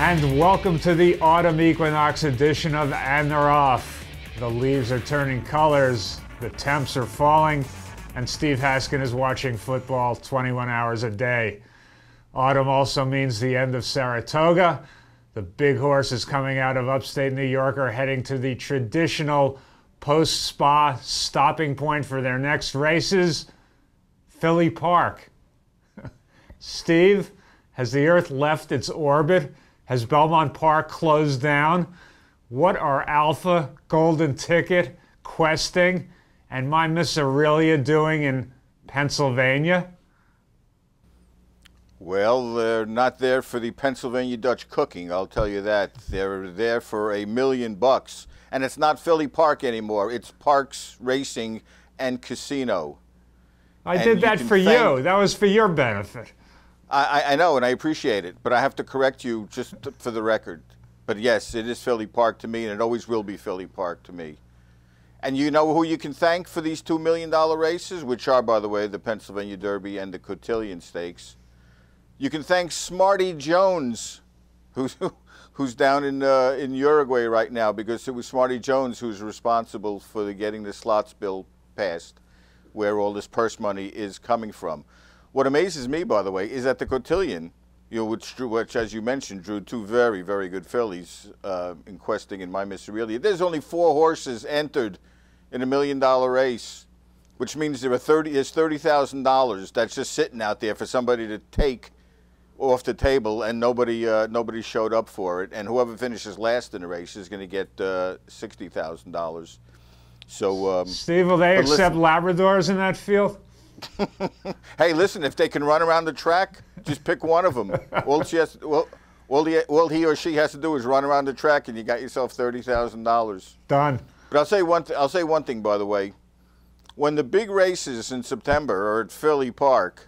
And welcome to the autumn equinox edition of And They're Off. The leaves are turning colors, the temps are falling, and Steve Haskin is watching football 21 hours a day. Autumn also means the end of Saratoga. The big horses coming out of upstate New York are heading to the traditional post-spa stopping point for their next races, Philly Park. Steve, has the Earth left its orbit? Has Belmont Park closed down? What are Alpha, Golden Ticket, Questing, and my Miss Aurelia doing in Pennsylvania? Well, they're not there for the Pennsylvania Dutch cooking, I'll tell you that. They're there for $1 million. And it's not Philly Park anymore. It's Parks, Racing, and Casino. I did that for you. That was for your benefit. I know, and I appreciate it, but I have to correct you just for the record. But yes, it is Philly Park to me, and it always will be Philly Park to me. And you know who you can thank for these $2 million races, which are, by the way, the Pennsylvania Derby and the Cotillion Stakes? You can thank Smarty Jones, who's down in Uruguay right now, because it was Smarty Jones who's responsible for getting the slots bill passed, where all this purse money is coming from. What amazes me, by the way, is that the Cotillion, which as you mentioned, drew two very, very good fillies in Questing and My Miss Aurelia. There's only 4 horses entered in $1 million race, which means there's $30,000 that's just sitting out there for somebody to take off the table, and nobody showed up for it. And whoever finishes last in the race is going to get $60,000. So, Steve, will they accept Labradors in that field? Hey, listen, if they can run around the track, just pick one of them. All he or she has to do is run around the track, and you got yourself $30,000. Done. But I'll say one thing, by the way. When the big races in September are at Philly Park,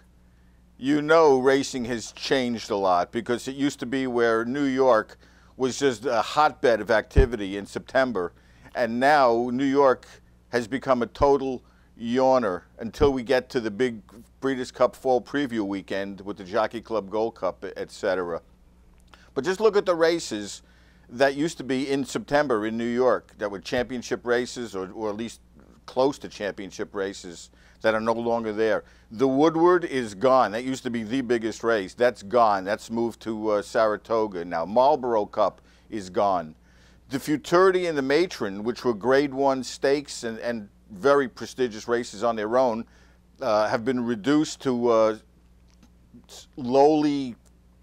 you know racing has changed a lot, because it used to be where New York was just a hotbed of activity in September, and now New York has become a total yawner until we get to the big Breeders' Cup Fall Preview weekend with the Jockey Club Gold Cup, etc. But just look at the races that used to be in September in New York that were championship races, or at least close to championship races, that are no longer there. The Woodward is gone. That used to be the biggest race. That's gone. That's moved to Saratoga now. Marlboro Cup is gone. The Futurity and the Matron, which were Grade 1 stakes and very prestigious races on their own, have been reduced to lowly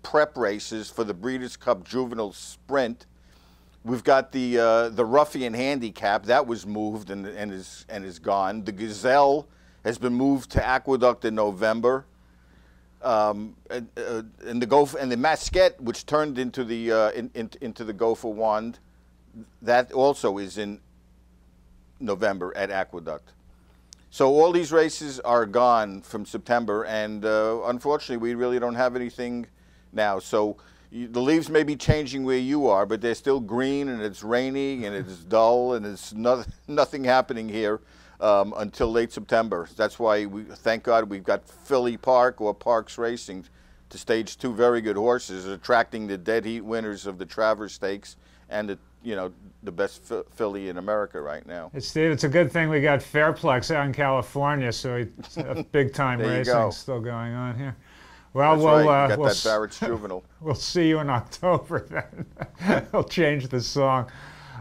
prep races for the Breeders' Cup Juvenile Sprint. We've got the Ruffian Handicap that was moved and is gone. The Gazelle has been moved to Aqueduct in November, and the Masquette, which turned into the into the Gopher Wand, that also is in November at Aqueduct. So all these races are gone from September, and unfortunately we really don't have anything now. So the leaves may be changing where you are, but they're still green, and it's raining, and it's dull, and it's nothing happening here until late September. That's why thank God we've got Philly Park or Parks Racing to stage 2 very good horses, attracting the dead heat winners of the Travers Stakes and the best filly in America right now. Steve, it's a good thing we got Fairplex out in California, so it's big-time racing still going on here. Well, that's right. That Barrett's Juvenile. We'll see you in October then. We'll change the song.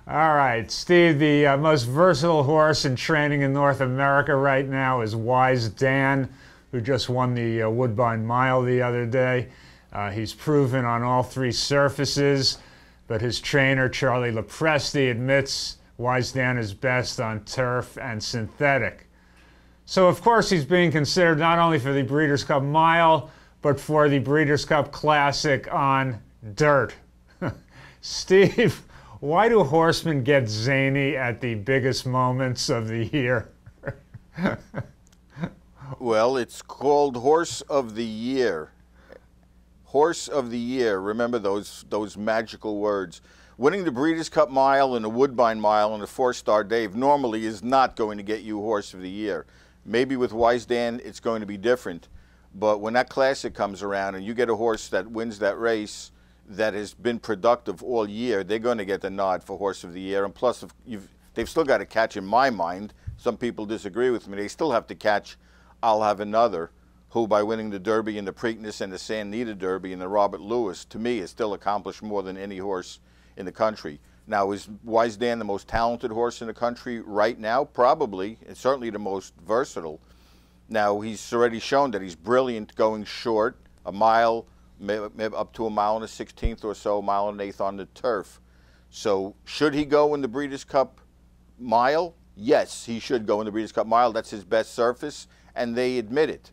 All right, Steve, the most versatile horse in training in North America right now is Wise Dan, who just won the Woodbine Mile the other day. He's proven on all 3 surfaces, but his trainer, Charlie Lepresti, admits Wise Dan is best on turf and synthetic. So, of course, he's being considered not only for the Breeders' Cup Mile, but for the Breeders' Cup Classic on dirt. Steve, why do horsemen get zany at the biggest moments of the year? Well, it's called Horse of the Year. Horse of the Year. Remember those magical words. Winning the Breeders' Cup Mile and the Woodbine Mile and the 4-Star Dave normally is not going to get you Horse of the Year. Maybe with Wise Dan it's going to be different. But when that classic comes around and you get a horse that wins that race, that has been productive all year, they're going to get the nod for Horse of the Year. And plus, they've still got to catch, in my mind, some people disagree with me, they still have to catch I'll Have Another, who by winning the Derby and the Preakness and the San Nita Derby and the Robert Lewis, to me, has still accomplished more than any horse in the country. Now, is Wise Dan the most talented horse in the country right now? Probably. It's certainly the most versatile. Now, he's already shown that he's brilliant going short, a mile, maybe up to a mile and a 16th or so, a mile and an eighth on the turf. So should he go in the Breeders' Cup Mile? Yes, he should go in the Breeders' Cup Mile. That's his best surface, and they admit it.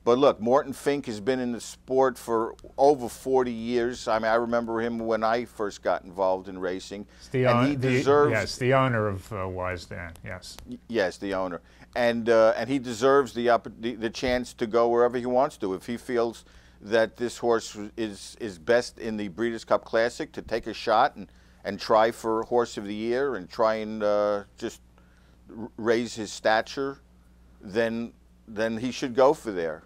But look, Morton Fink has been in the sport for over 40 years. I mean, I remember him when I first got involved in racing. And he deserves... Yes, the owner of Wise Dan, yes. Yes, the owner. And he deserves the chance to go wherever he wants to. If he feels that this horse is best in the Breeders' Cup Classic, to take a shot and try for Horse of the Year and try and just raise his stature, then he should go for there.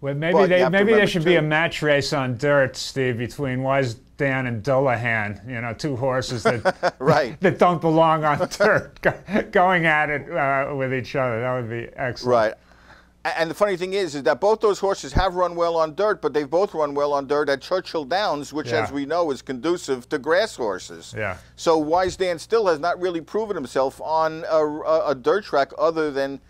Well, maybe there should be a match race on dirt, Steve, between Wise Dan and Dullahan. You know, two horses that right. that don't belong on dirt, going at it with each other. That would be excellent. Right. And the funny thing is that both those horses have run well on dirt, but they've both run well on dirt at Churchill Downs, which, as we know, is conducive to grass horses. Yeah. So Wise Dan still has not really proven himself on a dirt track other than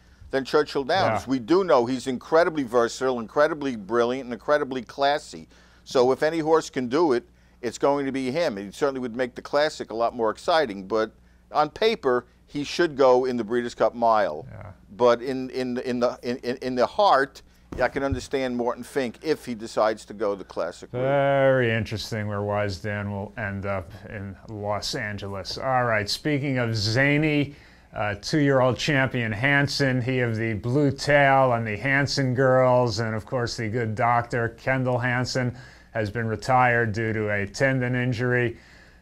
Churchill Downs. We do know he's incredibly versatile, incredibly brilliant, and incredibly classy. So if any horse can do it, it's going to be him. He certainly would make the Classic a lot more exciting. But on paper, he should go in the Breeders' Cup Mile. Yeah. But in the heart, I can understand Morton Fink if he decides to go the Classic route. Very interesting where Wise Dan will end up in Los Angeles. All right, speaking of zany, 2-year-old champion Hansen, he of the Blue Tail and the Hansen Girls, and of course the good doctor Kendall Hansen, has been retired due to a tendon injury.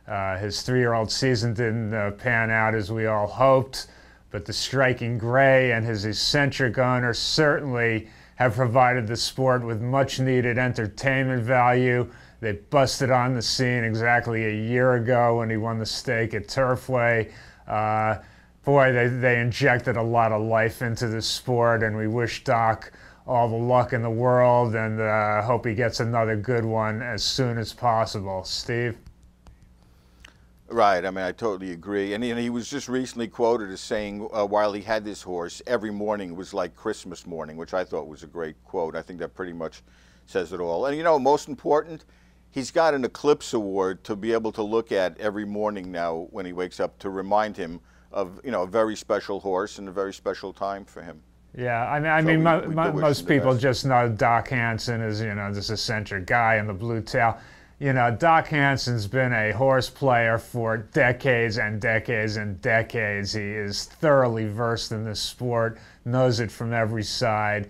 His 3-year-old season didn't pan out as we all hoped, but the striking gray and his eccentric owner certainly have provided the sport with much needed entertainment value. They busted on the scene exactly a year ago when he won the stake at Turfway. Boy, they injected a lot of life into the sport, and we wish Doc all the luck in the world, and hope he gets another good one as soon as possible. Steve? Right. I mean, I totally agree. And he was just recently quoted as saying, while he had this horse, every morning was like Christmas morning, which I thought was a great quote. I think that pretty much says it all. And, you know, most important, he's got an Eclipse Award to be able to look at every morning now when he wakes up to remind him of, you know, a very special horse and a very special time for him. Yeah, I mean, most people just know Doc Hansen as, you know, this eccentric guy in the Blue Tail. You know, Doc Hansen's been a horse player for decades and decades and decades. He is thoroughly versed in this sport, knows it from every side.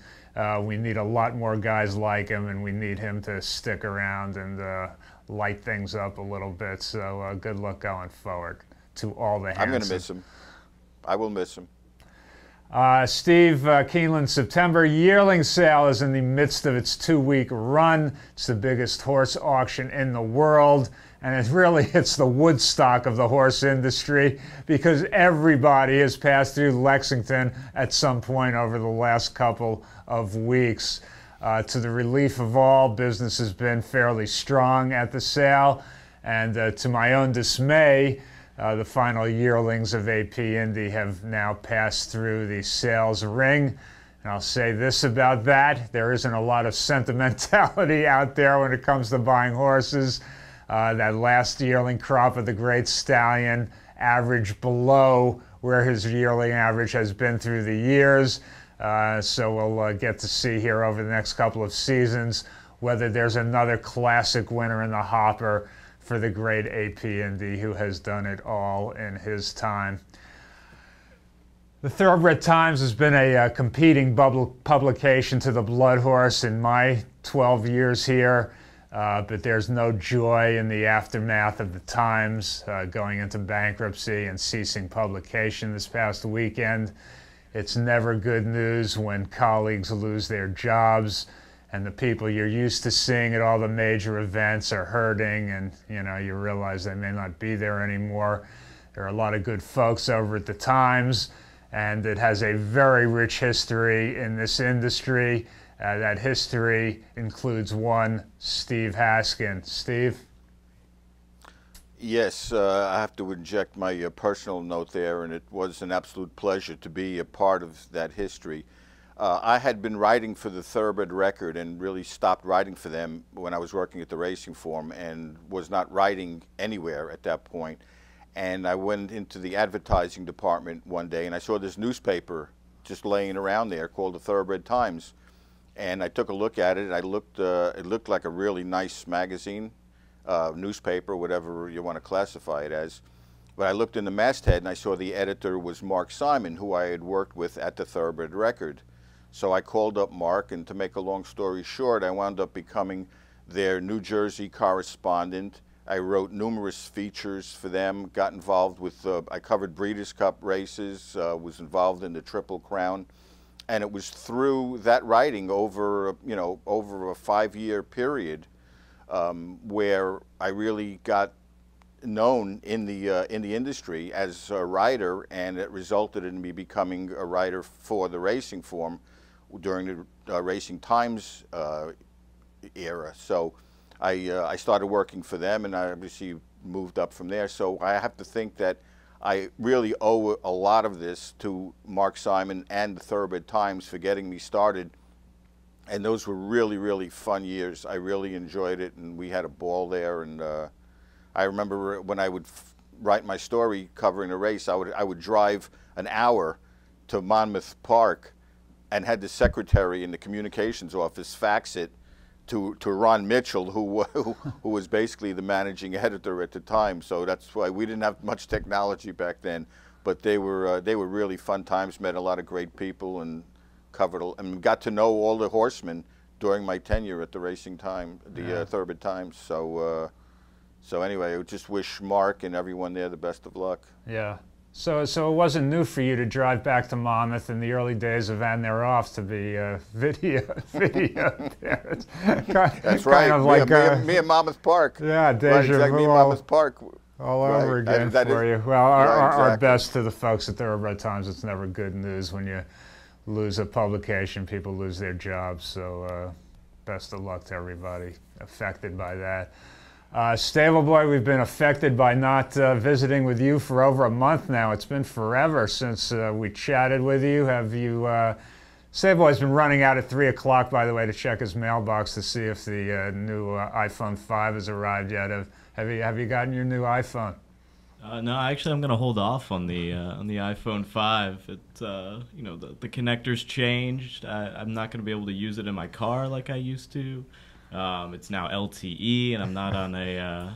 We need a lot more guys like him, and we need him to stick around and light things up a little bit. So good luck going forward to all the Hansens. I'm going to miss him. I will miss him. Steve, Keeneland, September Yearling sale is in the midst of its 2-week run. It's the biggest horse auction in the world, and it's the Woodstock of the horse industry, because everybody has passed through Lexington at some point over the last couple of weeks. To the relief of all, business has been fairly strong at the sale, and to my own dismay, the final yearlings of AP Indy have now passed through the sales ring. And I'll say this about that: there isn't a lot of sentimentality out there when it comes to buying horses. That last yearling crop of the Great Stallion averaged below where his yearling average has been through the years. So we'll get to see here over the next couple of seasons whether there's another classic winner in the hopper for the great AP Indy, who has done it all in his time. The Thoroughbred Times has been a competing publication to the Blood Horse in my 12 years here, but there's no joy in the aftermath of the Times going into bankruptcy and ceasing publication this past weekend. It's never good news when colleagues lose their jobs, and the people you're used to seeing at all the major events are hurting, and you realize they may not be there anymore. There are a lot of good folks over at the Times, and it has a very rich history in this industry. That history includes one Steve Haskin. Steve? Yes, I have to inject my personal note there, and it was an absolute pleasure to be a part of that history. I had been writing for the Thoroughbred Record and really stopped writing for them when I was working at the Racing Form, and was not writing anywhere at that point. And I went into the advertising department one day, and I saw this newspaper just laying around there called the Thoroughbred Times. And I took a look at it. It looked like a really nice magazine, newspaper, whatever you want to classify it as. But I looked in the masthead, and I saw the editor was Mark Simon, who I had worked with at the Thoroughbred Record. So I called up Mark, and to make a long story short, I wound up becoming their New Jersey correspondent. I wrote numerous features for them, got involved with, I covered Breeders' Cup races, was involved in the Triple Crown. And it was through that writing over, over a 5-year period where I really got known in the industry as a writer, and it resulted in me becoming a writer for the Racing Form during the Racing Times era. So I started working for them, and I obviously moved up from there. So I have to think that I really owe a lot of this to Mark Simon and the Thoroughbred Times for getting me started. And those were really, really fun years. I really enjoyed it, and we had a ball there. And I remember when I would write my story covering a race, I would drive an hour to Monmouth Park and had the secretary in the communications office fax it to Ron Mitchell, who was basically the managing editor at the time. So that's why we didn't have much technology back then. But they were really fun times. Met a lot of great people and covered and got to know all the horsemen during my tenure at the Thoroughbred Times. So so anyway, I just wish Mark and everyone there the best of luck. Yeah. So it wasn't new for you to drive back to Monmouth in the early days of And They're Off to be video there. That's right. Kind of like, me and Monmouth Park. Yeah, deja right, exactly. Me and Monmouth Park. All over again for you. Well, our best to the folks at Thoroughbred Times. It's never good news when you lose a publication. People lose their jobs. So best of luck to everybody affected by that. Stable Boy, we've been affected by not visiting with you for over a month now. It's been forever since we chatted with you. Have you? Stable Boy's been running out at 3 o'clock, by the way, to check his mailbox to see if the new iPhone 5 has arrived yet. Have you gotten your new iPhone? No, actually, I'm going to hold off on the iPhone 5. It, the connector's changed. I'm not going to be able to use it in my car like I used to. It's now LTE, and I'm not on the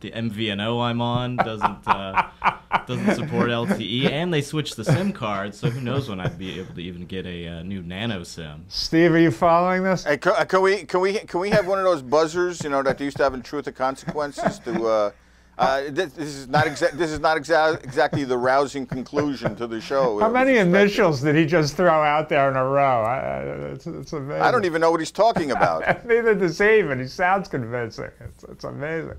MVNO I'm on doesn't support LTE, and they switched the SIM card, so who knows when I'd be able to even get a new nano SIM. Steve, are you following this? Hey, can we have one of those buzzers, that they used to have in Truth or Consequences to this is not exactly the rousing conclusion to the show. How many initials did he just throw out there in a row? It's amazing. I don't even know what he's talking about. Neither does he, but he sounds convincing. It's amazing.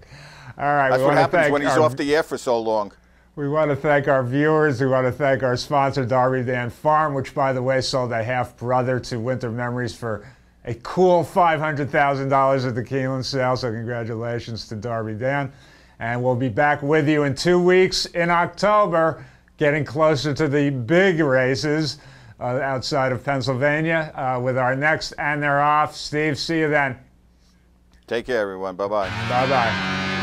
All right. That's what happens when he's off the air for so long. We want to thank our viewers. We want to thank our sponsor, Darby Dan Farm, which, by the way, sold a half-brother to Winter Memories for a cool $500,000 at the Keeneland sale. So congratulations to Darby Dan. And we'll be back with you in 2 weeks in October, getting closer to the big races outside of Pennsylvania with our next And They're Off. Steve, see you then. Take care, everyone. Bye-bye. Bye-bye.